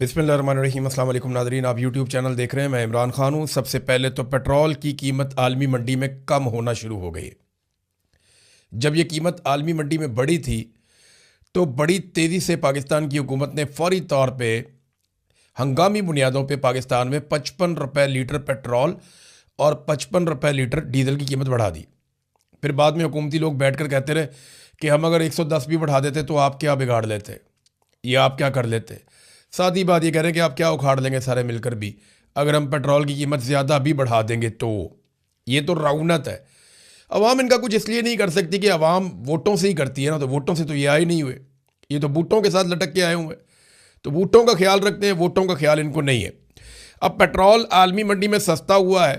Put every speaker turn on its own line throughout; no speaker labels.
बिस्मिल्लाहिर्रहमानिर्रहीम। अस्सलाम वालेकुम नाज़रीन, आप यूट्यूब चैनल देख रहे हैं। मैं इमरान खान हूँ। सबसे पहले तो पेट्रोल की कीमत आलमी मंडी में कम होना शुरू हो गई। जब ये कीमत आलमी मंडी में बढ़ी थी तो बड़ी तेज़ी से पाकिस्तान की हुकूमत ने फौरी तौर पे हंगामी बुनियादों पे पाकिस्तान में 55 रुपये लीटर पेट्रोल और 55 रुपये लीटर डीजल की कीमत बढ़ा दी। फिर बाद में हुकूमती लोग बैठ कर कहते रहे कि हम अगर 110 भी बढ़ा देते तो आप क्या बिगाड़ लेते या आप क्या कर लेते। साथ ही बात ये कह रहे हैं कि आप क्या उखाड़ लेंगे सारे मिलकर भी, अगर हम पेट्रोल की कीमत ज़्यादा भी बढ़ा देंगे तो। ये तो रौनत है। अवाम इनका कुछ इसलिए नहीं कर सकती कि अवाम वोटों से ही करती है ना, तो वोटों से तो ये आए नहीं हुए, ये तो बूटों के साथ लटक के आए हुए, तो बूटों का ख्याल रखते हैं, वोटों का ख्याल इनको नहीं है। अब पेट्रोल आलमी मंडी में सस्ता हुआ है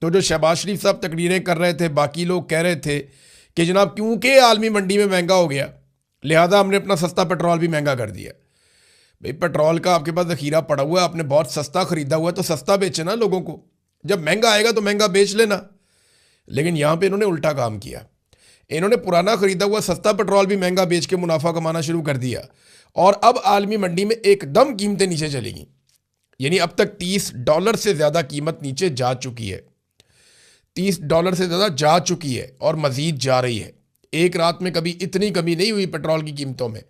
तो जो शहबाज शरीफ साहब तकरीरें कर रहे थे, बाकी लोग कह रहे थे कि जनाब क्योंकि आलमी मंडी में महंगा हो गया लिहाजा हमने अपना सस्ता पेट्रोल भी महंगा कर दिया। भाई पेट्रोल का आपके पास ज़खीरा पड़ा हुआ है, आपने बहुत सस्ता ख़रीदा हुआ है तो सस्ता बेचे ना लोगों को। जब महंगा आएगा तो महंगा बेच लेना। लेकिन यहाँ पे इन्होंने उल्टा काम किया। इन्होंने पुराना ख़रीदा हुआ सस्ता पेट्रोल भी महंगा बेच के मुनाफा कमाना शुरू कर दिया और अब आलमी मंडी में एकदम कीमतें नीचे चलेंगी। यानी अब तक $30 से ज़्यादा कीमत नीचे जा चुकी है, $30 से ज़्यादा जा चुकी है और मज़ीद जा रही है। एक रात में कभी इतनी कमी नहीं हुई पेट्रोल की कीमतों में।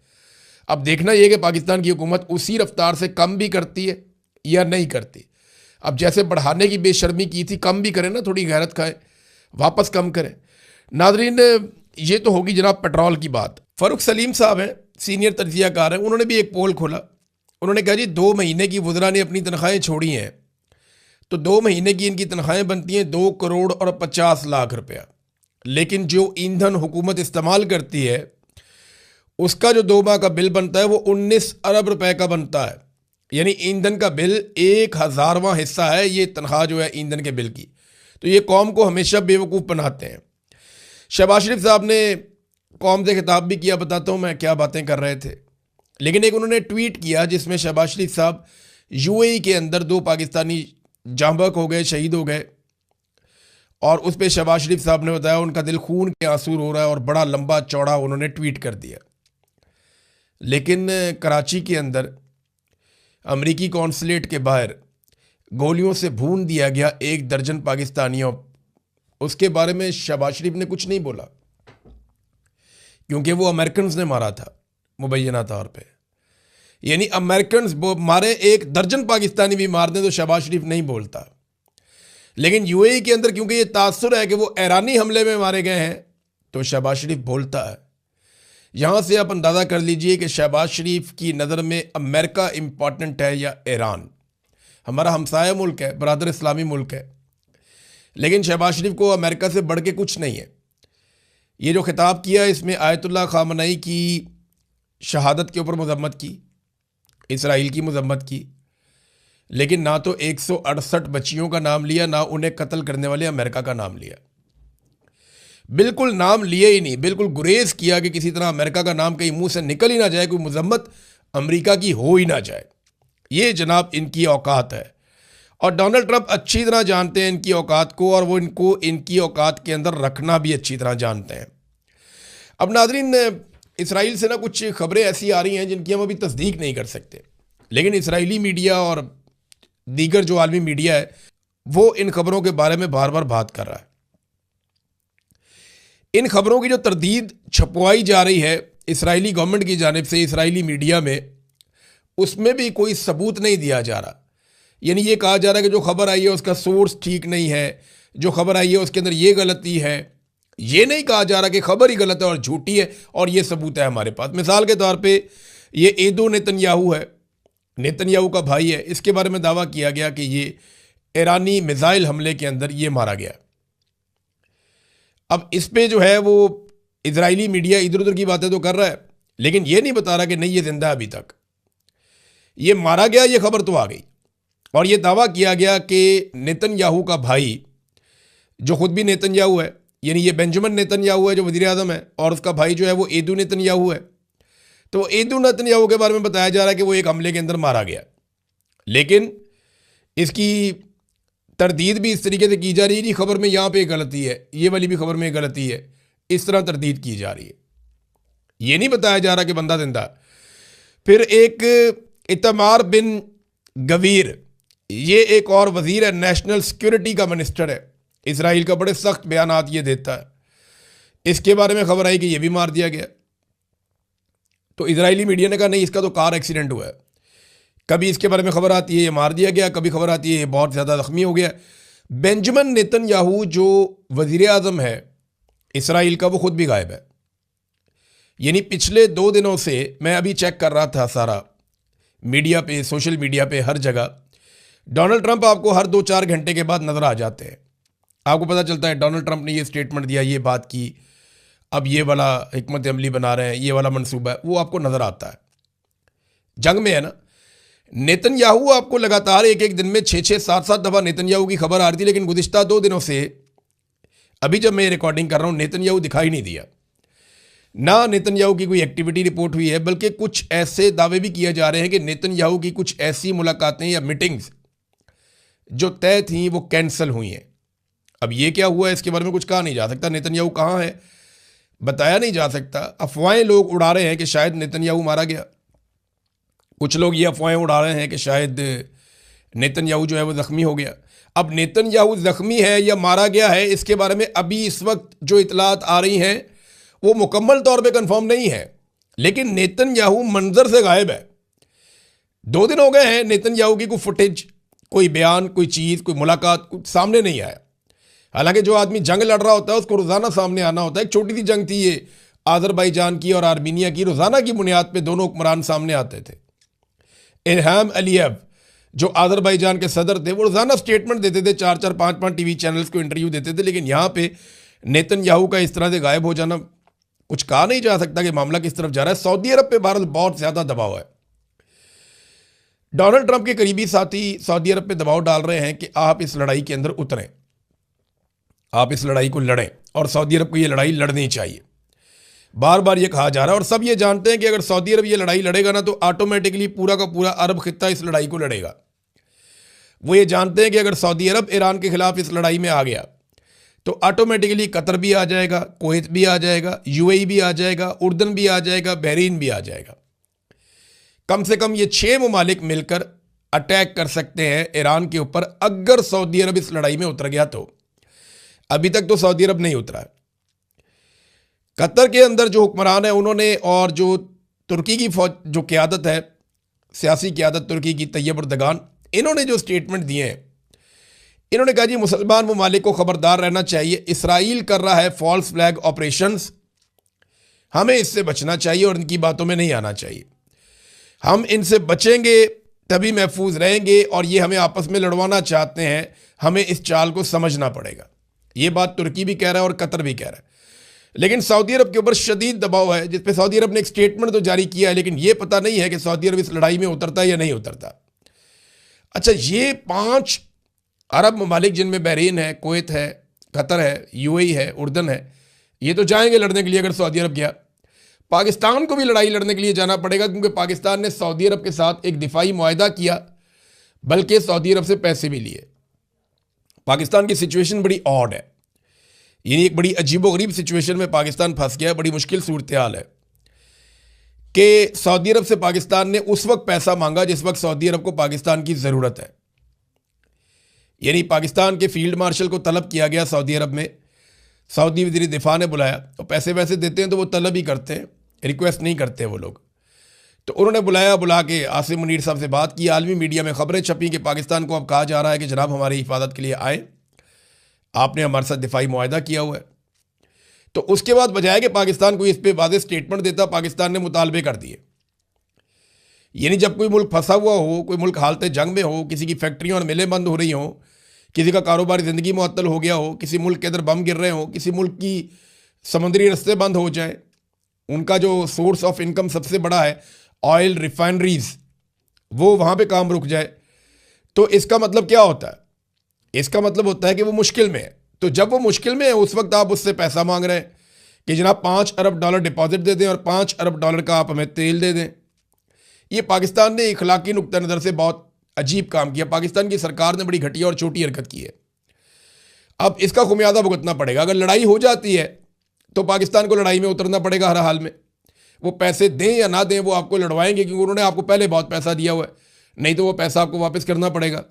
अब देखना यह कि पाकिस्तान की हुकूमत उसी रफ्तार से कम भी करती है या नहीं करती। अब जैसे बढ़ाने की बेशर्मी की थी, कम भी करें ना, थोड़ी गैरत खाएं, वापस कम करें। नाजरीन, ये तो होगी जनाब पेट्रोल की बात। फ़ारूक सलीम साहब हैं, सीनियर तज्ज़ियाकार हैं, उन्होंने भी एक पोल खोला। उन्होंने कहा जी 2 महीने की वज़रा ने अपनी तनख्वाहें छोड़ी हैं तो 2 महीने की इनकी तनख्वाहें बनती हैं 2 करोड़ और 50 लाख रुपया। लेकिन जो ईंधन हुकूमत इस्तेमाल करती है उसका जो 2 माह का बिल बनता है वो 19 अरब रुपए का बनता है। यानी ईंधन का बिल 1,000वां हिस्सा है ये तनख्वाह जो है ईंधन के बिल की। तो ये कौम को हमेशा बेवकूफ़ बनाते हैं। शहबाज शरीफ साहब ने कौम से खिताब भी किया, बताता हूँ मैं क्या बातें कर रहे थे। लेकिन एक उन्होंने ट्वीट किया जिसमें शहबाज शरीफ साहब यूएई के अंदर 2 पाकिस्तानी जांबक हो गए, शहीद हो गए, और उस पर शहबाज शरीफ साहब ने बताया उनका दिल खून के आंसू रो रहा है और बड़ा लंबा चौड़ा उन्होंने ट्वीट कर दिया। लेकिन कराची के अंदर अमरीकी कौंसलेट के बाहर गोलियों से भून दिया गया 1 दर्जन पाकिस्तानियों, उसके बारे में शहबाज शरीफ ने कुछ नहीं बोला क्योंकि वो अमेरिकन ने मारा था मुबैना तौर पे। यानी अमेरिकन मारे 1 दर्जन पाकिस्तानी भी मार दें तो शहबाज शरीफ नहीं बोलता। लेकिन यूएई के अंदर क्योंकि ये तासुर है कि वो ईरानी हमले में मारे गए हैं तो शहबाज शरीफ बोलता है। यहाँ से आप अंदाज़ा कर लीजिए कि शहबाज शरीफ की नज़र में अमेरिका इम्पॉर्टेंट है या ईरान। हमारा हमसाया मुल्क है, बरादर इस्लामी मुल्क है, लेकिन शहबाज शरीफ को अमेरिका से बढ़ के कुछ नहीं है। ये जो खिताब किया इसमें आयतुल्लाह खामनई की शहादत के ऊपर मजम्मत की, इसराइल की मजम्मत की, लेकिन ना तो 168 बच्चियों का नाम लिया, ना उन्हें कत्ल करने वाले अमेरिका का नाम लिया। बिल्कुल नाम लिए ही नहीं, बिल्कुल गुरेज किया कि किसी तरह अमेरिका का नाम कहीं मुंह से निकल ही ना जाए, कोई मजम्मत अमेरिका की हो ही ना जाए। ये जनाब इनकी औकात है और डोनाल्ड ट्रंप अच्छी तरह जानते हैं इनकी औकात को और वो इनको इनकी औकात के अंदर रखना भी अच्छी तरह जानते हैं। अब नाजरीन, इसराइल से ना कुछ खबरें ऐसी आ रही हैं जिनकी हम अभी तस्दीक नहीं कर सकते, लेकिन इसराइली मीडिया और दीगर जो आलमी मीडिया है वो इन खबरों के बारे में बार बार बात कर रहा है। इन खबरों की जो तरदीद छपवाई जा रही है इसराइली गवर्नमेंट की जानिब से इसराइली मीडिया में, उसमें भी कोई सबूत नहीं दिया जा रहा। यानी ये कहा जा रहा है कि जो खबर आई है उसका सोर्स ठीक नहीं है, जो खबर आई है उसके अंदर ये गलती है। ये नहीं कहा जा रहा कि खबर ही गलत है और झूठी है और ये सबूत है हमारे पास। मिसाल के तौर पे ये एदो नेतन्याहू है, नेतन्याहू का भाई है, इसके बारे में दावा किया गया कि ये ईरानी मिसाइल हमले के अंदर ये मारा गया। अब इस पे जो है वो इजरायली मीडिया इधर उधर की बातें तो कर रहा है, लेकिन ये नहीं बता रहा कि नहीं ये जिंदा है, अभी तक ये मारा गया, ये खबर तो आ गई। और ये दावा किया गया कि नेतन्याहू का भाई, जो खुद भी नेतन्याहू है, यानी ये बेंजामिन नेतन्याहू है जो वज़ीर आज़म है, और उसका भाई जो है वो एदू नेतन्याहू है, तो एदू नेतन्याहू के बारे में बताया जा रहा है कि वो एक हमले के अंदर मारा गया। लेकिन इसकी तरदीद भी इस तरीके से की जा रही है, जी खबर में यहाँ पे गलती है, ये वाली भी खबर में गलती है, इस तरह तरदीद की जा रही है। ये नहीं बताया जा रहा कि बंदा जिंदा। फिर एक इतमार बिन गवीर, ये एक और वजीर है, नेशनल सिक्योरिटी का मिनिस्टर है इसराइल का, बड़े सख्त बयानात ये देता है। इसके बारे में खबर आई कि ये भी मार दिया गया। तो इजरायली मीडिया ने कहा नहीं, इसका तो कार एक्सीडेंट हुआ है। कभी इसके बारे में खबर आती है ये मार दिया गया, कभी खबर आती है ये बहुत ज़्यादा ज़ख्मी हो गया। बेंजामिन नेतन्याहू जो वज़ीर आज़म है इसराइल का, वो खुद भी गायब है। यानी पिछले 2 दिनों से मैं अभी चेक कर रहा था सारा मीडिया पे, सोशल मीडिया पे, हर जगह डोनाल्ड ट्रंप आपको हर 2-4 घंटे के बाद नज़र आ जाते हैं। आपको पता चलता है डोनाल्ड ट्रंप ने ये स्टेटमेंट दिया, ये बात की, अब ये वाला हिकमत अमली बना रहे हैं, ये वाला मंसूबा है, वो आपको नज़र आता है। जंग में है ना, नेतन्याहू आपको लगातार एक एक दिन में 6-6, 7-7 दफ़ा नेतन्याहू की खबर आ रही थी, लेकिन गुज़िश्ता 2 दिनों से, अभी जब मैं रिकॉर्डिंग कर रहा हूँ, नेतन्याहू दिखाई नहीं दिया। ना नेतन्याहू की कोई एक्टिविटी रिपोर्ट हुई है, बल्कि कुछ ऐसे दावे भी किए जा रहे हैं कि नेतन्याहू की कुछ ऐसी मुलाकातें या मीटिंग्स जो तय थी वो कैंसिल हुई हैं। अब ये क्या हुआ है इसके बारे में कुछ कहा नहीं जा सकता। नेतन्याहू कहाँ है बताया नहीं जा सकता। अफवाहें लोग उड़ा रहे हैं कि शायद नेतन्याहू मारा गया। कुछ लोग ये अफवाहें उड़ा रहे हैं कि शायद नेतन्याहू जो है वो ज़ख्मी हो गया। अब नेतन्याहू ज़ख्मी है या मारा गया है, इसके बारे में अभी इस वक्त जो इतलात आ रही हैं वो मुकम्मल तौर पे कंफर्म नहीं है, लेकिन नेतन्याहू मंजर से गायब है। 2 दिन हो गए हैं, नेतन्याहू की कोई फुटेज, कोई बयान, कोई चीज़, कोई मुलाकात कुछ सामने नहीं आया। हालांकि जो आदमी जंग लड़ रहा होता है उसको रोज़ाना सामने आना होता है। एक छोटी सी जंग थी ये आज़रबाईजान की और आर्मीनिया की, रोज़ाना की बुनियाद पे दोनों हुक्मरान सामने आते थे। इल्हाम अलीयव जो आज़रबाईजान के सदर थे, वो रोज़ाना स्टेटमेंट देते थे, 4-4, 5-5 टीवी चैनल्स को इंटरव्यू देते थे। लेकिन यहाँ पे नेतन्याहू का इस तरह से गायब हो जाना, कुछ कहा नहीं जा सकता कि मामला किस तरफ जा रहा है। सऊदी अरब पे भारत बहुत ज़्यादा दबाव है। डोनाल्ड ट्रंप के करीबी साथी सऊदी अरब पे दबाव डाल रहे हैं कि आप इस लड़ाई के अंदर उतरें, आप इस लड़ाई को लड़ें, और सऊदी अरब को ये लड़ाई लड़नी चाहिए। बार बार ये कहा जा रहा है और सब ये जानते हैं कि अगर सऊदी अरब ये लड़ाई लड़ेगा ना तो ऑटोमेटिकली पूरा का पूरा अरब खित्ता इस लड़ाई को लड़ेगा। वो ये जानते हैं कि अगर सऊदी अरब ईरान के खिलाफ इस लड़ाई में आ गया तो ऑटोमेटिकली कतर भी आ जाएगा, कुवैत भी आ जाएगा, यूएई भी आ जाएगा, उर्दन भी आ जाएगा, बहरीन भी आ जाएगा। कम से कम ये 6 ममालिक मिलकर अटैक कर सकते हैं ईरान के ऊपर अगर सऊदी अरब इस लड़ाई में उतर गया तो। अभी तक तो सऊदी अरब नहीं उतरा है। कतर के अंदर जो हुक्मरान है उन्होंने, और जो तुर्की की फौज जो क़यादत है, सियासी क़यादत तुर्की की, तैयब अर्दगान, इन्होंने जो स्टेटमेंट दिए हैं, इन्होंने कहा जी मुसलमान ममालिक को खबरदार रहना चाहिए, इसराइल कर रहा है फॉल्स फ्लैग ऑपरेशंस, हमें इससे बचना चाहिए और इनकी बातों में नहीं आना चाहिए। हम इनसे बचेंगे तभी महफूज रहेंगे, और ये हमें आपस में लड़वाना चाहते हैं, हमें इस चाल को समझना पड़ेगा। ये बात तुर्की भी कह रहा है और कतर भी कह रहा है। लेकिन सऊदी अरब के ऊपर शदीद दबाव है, जिसपे सऊदी अरब ने एक स्टेटमेंट तो जारी किया है, लेकिन ये पता नहीं है कि सऊदी अरब इस लड़ाई में उतरता है या नहीं उतरता। अच्छा, ये 5 अरब ममालिक जिनमें बहरीन है, कुवैत है, कतर है, यूएई है, उर्दन है, ये तो जाएंगे लड़ने के लिए अगर सऊदी अरब गया। पाकिस्तान को भी लड़ाई लड़ने के लिए जाना पड़ेगा, क्योंकि पाकिस्तान ने सऊदी अरब के साथ एक दिफाई मुआहदा किया, बल्कि सऊदी अरब से पैसे भी लिए। पाकिस्तान की सिचुएशन बड़ी ऑड है, यानी एक बड़ी अजीबोगरीब सिचुएशन में पाकिस्तान फंस गया है। बड़ी मुश्किल सूरत हाल है कि सऊदी अरब से पाकिस्तान ने उस वक्त पैसा मांगा जिस वक्त सऊदी अरब को पाकिस्तान की ज़रूरत है। यानी पाकिस्तान के फील्ड मार्शल को तलब किया गया सऊदी अरब में, सऊदी वज़ीर दिफा ने बुलाया, तो पैसे वैसे देते हैं तो वो तलब ही करते हैं, रिक्वेस्ट नहीं करते वो लोग। तो उन्होंने बुलाया, बुला के आसिम मुनीर साहब से बात की। आलमी मीडिया में खबरें छपी कि पाकिस्तान को अब कहा जा रहा है कि जनाब हमारी हिफाजत के लिए आए, आपने हमारे साथ दिफाई मुआहदा किया हुआ है। तो उसके बाद बजाय कि पाकिस्तान को इस पर वाज़ेह स्टेटमेंट देता, पाकिस्तान ने मुतालबे कर दिए। यानी जब कोई मुल्क फंसा हुआ हो, कोई मुल्क हालत जंग में हो, किसी की फैक्ट्रियाँ और मिलें बंद हो रही हों, किसी का कारोबारी ज़िंदगी मुअत्तल हो गया हो, किसी मुल्क के अंदर बम गिर रहे हो, किसी मुल्क की समुद्री रस्ते बंद हो जाए, उनका जो सोर्स ऑफ इनकम सबसे बड़ा है ऑयल रिफाइनरीज, वो वहाँ पे काम रुक जाए, तो इसका मतलब क्या होता है? इसका मतलब होता है कि वो मुश्किल में है। तो जब वो मुश्किल में है उस वक्त आप उससे पैसा मांग रहे हैं कि जनाब $5 अरब डिपॉजिट दे दें और $5 अरब का आप हमें तेल दे दें। ये पाकिस्तान ने इखलाकी नुक्ता नज़र से बहुत अजीब काम किया। पाकिस्तान की सरकार ने बड़ी घटिया और छोटी हरकत की है। अब इसका खुमियाजा भुगतना पड़ेगा। अगर लड़ाई हो जाती है तो पाकिस्तान को लड़ाई में उतरना पड़ेगा हर हाल में। वो पैसे दें या ना दें, वो आपको लड़वाएंगे, क्योंकि उन्होंने आपको पहले बहुत पैसा दिया हुआ है, नहीं तो वो पैसा आपको वापस करना पड़ेगा।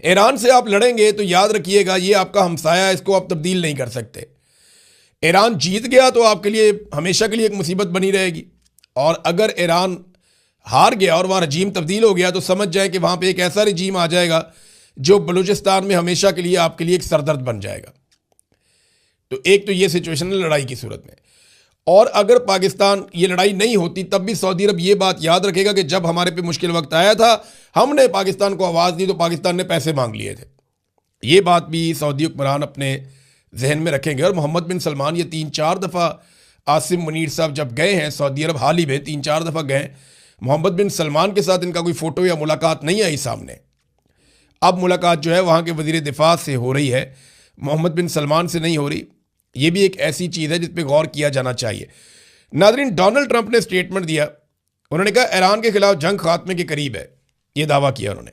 ईरान से आप लड़ेंगे तो याद रखिएगा, ये आपका हमसाया है, इसको आप तब्दील नहीं कर सकते। ईरान जीत गया तो आपके लिए हमेशा के लिए एक मुसीबत बनी रहेगी, और अगर ईरान हार गया और वहाँ रजीम तब्दील हो गया तो समझ जाए कि वहाँ पे एक ऐसा रजीम आ जाएगा जो बलूचिस्तान में हमेशा के लिए आपके लिए एक सरदर्द बन जाएगा। तो एक तो ये सिचुएशन है लड़ाई की सूरत में। और अगर पाकिस्तान ये लड़ाई नहीं होती तब भी सऊदी अरब ये बात याद रखेगा कि जब हमारे पे मुश्किल वक्त आया था हमने पाकिस्तान को आवाज़ दी तो पाकिस्तान ने पैसे मांग लिए थे। ये बात भी सऊदी हुक्मरान अपने जहन में रखेंगे। और मोहम्मद बिन सलमान ये 3-4 दफ़ा, आसिम मुनीर साहब जब गए हैं सऊदी अरब हाल ही में 3-4 दफ़ा गए, मोहम्मद बिन सलमान के साथ इनका कोई फ़ोटो या मुलाकात नहीं आई सामने। अब मुलाकात जो है वहाँ के वज़ीर दिफा से हो रही है, मोहम्मद बिन सलमान से नहीं हो रही। ये भी एक ऐसी चीज़ है जिस पे गौर किया जाना चाहिए। नाज़रीन, डोनाल्ड ट्रंप ने स्टेटमेंट दिया, उन्होंने कहा ईरान के खिलाफ जंग खात्मे के करीब है, ये दावा किया उन्होंने।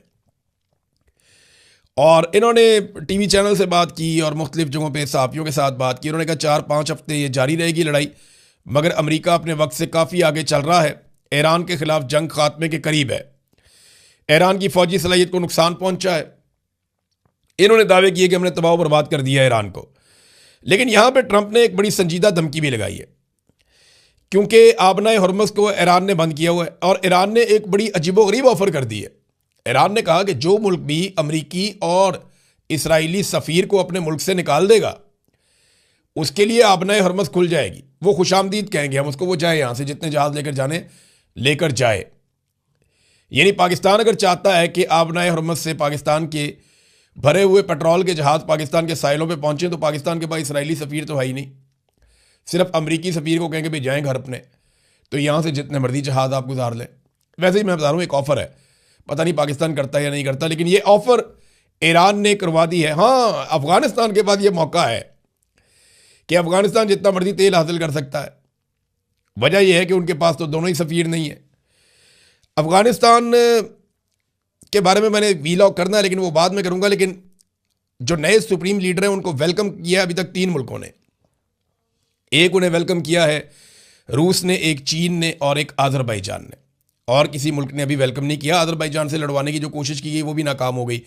और इन्होंने टीवी चैनल से बात की और मुख्तलिफ जगहों पे सहाफ़ियों के साथ बात की। उन्होंने कहा 4-5 हफ्ते ये जारी रहेगी लड़ाई, मगर अमेरिका अपने वक्त से काफ़ी आगे चल रहा है, ईरान के खिलाफ जंग खात्मे के करीब है, ईरान की फौजी सलाहियत को नुकसान पहुंचा है। इन्होंने दावे किए कि हमने तबाह बर्बाद कर दिया ईरान को। लेकिन यहाँ पे ट्रंप ने एक बड़ी संजीदा धमकी भी लगाई है, क्योंकि आबनाए हरमुज़ को ईरान ने बंद किया हुआ है और ईरान ने एक बड़ी अजीबोगरीब ऑफर कर दी है। ईरान ने कहा कि जो मुल्क भी अमरीकी और इसराइली सफ़ीर को अपने मुल्क से निकाल देगा उसके लिए आबनाए हरमुज़ खुल जाएगी। वो खुशामदीद कहेंगे हम उसको, वो जाए यहाँ से, जितने जहाज़ लेकर जाने लेकर जाए। यानी पाकिस्तान अगर चाहता है कि आबनाए हरमुज़ से पाकिस्तान के भरे हुए पेट्रोल के जहाज़ पाकिस्तान के साहिलों पे पहुंचे तो पाकिस्तान के पास इसराइली सफ़ीर तो है ही नहीं, सिर्फ अमरीकी सफ़ीर को कहेंगे भाई जाएँ घर अपने, तो यहाँ से जितने मर्जी जहाज़ आप गुजार लें। वैसे ही मैं बता रहा हूँ एक ऑफ़र है, पता नहीं पाकिस्तान करता है या नहीं करता, लेकिन ये ऑफ़र ईरान ने करवा दी है। हाँ, अफ़गानिस्तान के पास ये मौका है कि अफ़गानिस्तान जितना मर्जी तेल हासिल कर सकता है। वजह यह है कि उनके पास तो दोनों ही सफ़ीर नहीं है। अफ़गानिस्तान के बारे में मैंने वीलॉग करना है लेकिन वो बाद में करूंगा। लेकिन जो नए सुप्रीम लीडर हैं उनको वेलकम किया अभी तक 3 मुल्कों ने। एक उन्हें वेलकम किया है रूस ने, एक चीन ने और एक अज़रबैजान ने, और किसी मुल्क ने अभी वेलकम नहीं किया। अज़रबैजान से लड़वाने की जो कोशिश की गई वो भी नाकाम हो गई,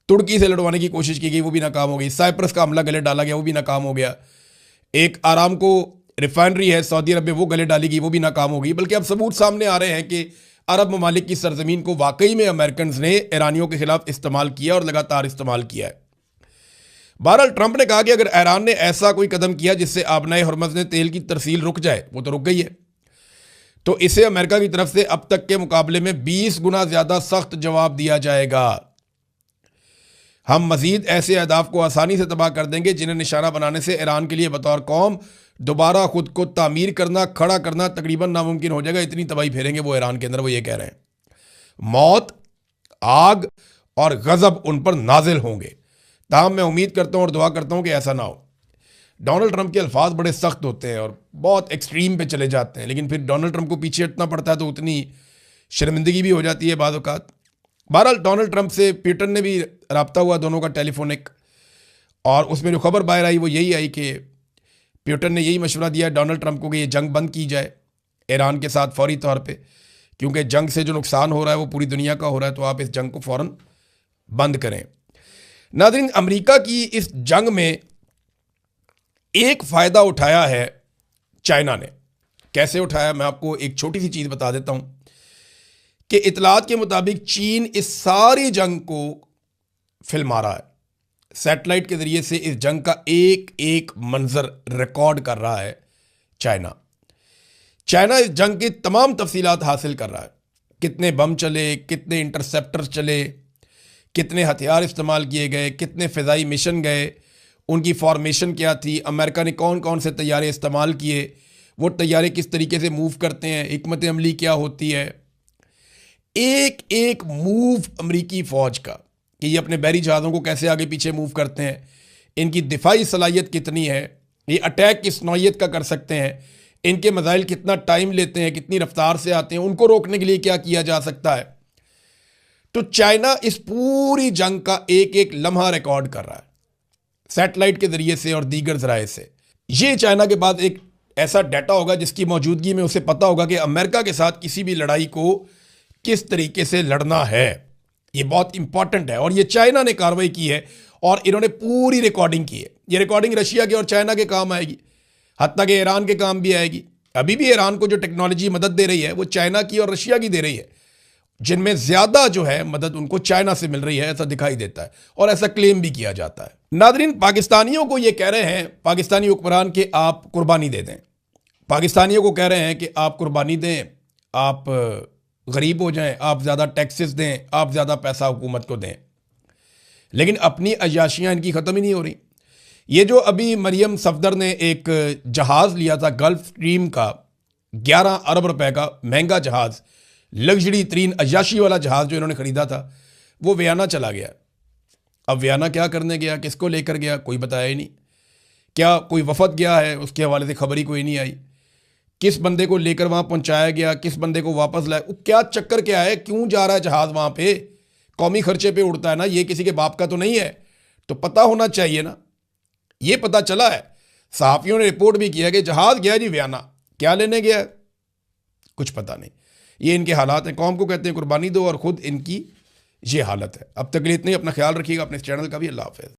तुर्की से लड़वाने की कोशिश की गई वो भी नाकाम हो गई, साइप्रस का हमला गले डाला गया वो भी नाकाम हो गया, एक आरामको रिफाइनरी है सऊदी अरब में वो गले डाली गई वो भी नाकाम हो गई। बल्कि अब सबूत सामने आ रहे हैं कि अरब ममालिक की सरजमीन को वाकई में अमेरिकन ने ईरानियों के खिलाफ इस्तेमाल किया और लगातार इस्तेमाल किया है। बहरहाल ट्रंप ने कहा कि अगर ईरान ने ऐसा कोई कदम किया जिससे आबनाए हरमुज़ ने तेल की तरसील रुक जाए, वो तो रुक गई है, तो इसे अमेरिका की तरफ से अब तक के मुकाबले में 20 गुना ज़्यादा सख्त जवाब दिया जाएगा। हम मज़ीद ऐसे अहदाफ को आसानी से तबाह कर देंगे जिन्हें निशाना बनाने से ईरान के लिए बतौर कौम दोबारा खुद को तामीर करना, खड़ा करना तकरीबन नामुमकिन हो जाएगा। इतनी तबाही फेरेंगे वो ईरान के अंदर, वो ये कह रहे हैं। मौत, आग और गज़ब उन पर नाजिल होंगे। ताहम मैं उम्मीद करता हूँ और दुआ करता हूँ कि ऐसा ना हो। डोनाल्ड ट्रंप के अल्फाज बड़े सख्त होते हैं और बहुत एक्सट्रीम पे चले जाते हैं, लेकिन फिर डोनाल्ड ट्रंप को पीछे हटना पड़ता है तो उतनी शर्मिंदगी भी हो जाती है बाज़ औक़ात। बहरहाल डोनाल्ड ट्रंप से पीटर ने भी रब्ता हुआ, दोनों का टेलीफोनिक, और उसमें जो खबर बाहर आई वो यही आई कि पीटर ने यही मशवरा दिया डोनाल्ड ट्रंप को कि ये जंग बंद की जाए ईरान के साथ फौरी तौर पे, क्योंकि जंग से जो नुकसान हो रहा है वो पूरी दुनिया का हो रहा है, तो आप इस जंग को फ़ौरन बंद करें। नाज़रीन, अमेरिका की इस जंग में एक फ़ायदा उठाया है चाइना ने। कैसे उठाया, मैं आपको एक छोटी सी चीज़ बता देता हूँ कि इतलात के मुताबिक चीन इस सारी जंग को फिल्मा रहा है, सैटेलाइट के ज़रिए से इस जंग का एक एक मंजर रिकॉर्ड कर रहा है। चाइना इस जंग की तमाम तफसीलात हासिल कर रहा है, कितने बम चले, कितने इंटरसेप्टर्स चले, कितने हथियार इस्तेमाल किए गए, कितने फ़िज़ाई मिशन गए, उनकी फॉर्मेशन क्या थी, अमेरिका ने कौन कौन से तैयारे इस्तेमाल किए, वो तैयारे किस तरीके से मूव करते हैं, हिकमत अमली क्या होती है। एक एक मूव अमरीकी फ़ौज का कि ये अपने बहरी जहाज़ों को कैसे आगे पीछे मूव करते हैं, इनकी दिफाई सलाहियत कितनी है, ये अटैक किस नौइयत का कर सकते हैं, इनके मिसाइल कितना टाइम लेते हैं, कितनी रफ्तार से आते हैं, उनको रोकने के लिए क्या किया जा सकता है। तो चाइना इस पूरी जंग का एक एक लम्हा रिकॉर्ड कर रहा है सैटेलाइट के ज़रिए से और दीगर ज़राए से। ये चाइना के पास एक ऐसा डाटा होगा जिसकी मौजूदगी में उसे पता होगा कि अमेरिका के साथ किसी भी लड़ाई को किस तरीके से लड़ना है। ये बहुत इंपॉर्टेंट है और ये चाइना ने कार्रवाई की है और इन्होंने पूरी रिकॉर्डिंग की है। ये रिकॉर्डिंग रशिया के और चाइना के काम आएगी, हत्ता के ईरान के काम भी आएगी। अभी भी ईरान को जो टेक्नोलॉजी मदद दे रही है वो चाइना की और रशिया की दे रही है, जिनमें ज्यादा जो है मदद उनको चाइना से मिल रही है, ऐसा दिखाई देता है और ऐसा क्लेम भी किया जाता है। नादरीन, पाकिस्तानियों को ये कह रहे हैं पाकिस्तानी हुक्मरान कि आप कुर्बानी दे दें, पाकिस्तानियों को कह रहे हैं कि आप कुर्बानी दें, आप गरीब हो जाएं, आप ज़्यादा टैक्सेस दें, आप ज़्यादा पैसा हुकूमत को दें, लेकिन अपनी अयाशियाँ इनकी ख़त्म ही नहीं हो रही। ये जो अभी मरियम सफदर ने एक जहाज़ लिया था गल्फ स्ट्रीम का, 11 अरब रुपए का महंगा जहाज़, लग्जरी तरीन अयाशी वाला जहाज़ जो इन्होंने ख़रीदा था, वो वियना चला गया। अब वियना क्या करने गया, किसको लेकर गया, कोई बताया ही नहीं। क्या कोई वफद गया है, उसके हवाले से खबर ही कोई नहीं आई। किस बंदे को लेकर वहाँ पहुँचाया गया, किस बंदे को वापस लाया, क्या चक्कर क्या है, क्यों जा रहा है जहाज़ वहाँ पे, कौमी खर्चे पे उड़ता है ना, ये किसी के बाप का तो नहीं है, तो पता होना चाहिए ना। ये पता चला है, सहाफ़ियों ने रिपोर्ट भी किया कि जहाज़ गया जी वियना, क्या लेने गया है कुछ पता नहीं। ये इनके हालात हैं, कौम को कहते हैं कुर्बानी दो और ख़ुद इनकी ये हालत है। अब तक के लिए इतनी, अपना ख्याल रखिएगा, अपने इस चैनल का भी। अल्लाह हाफ़िज़।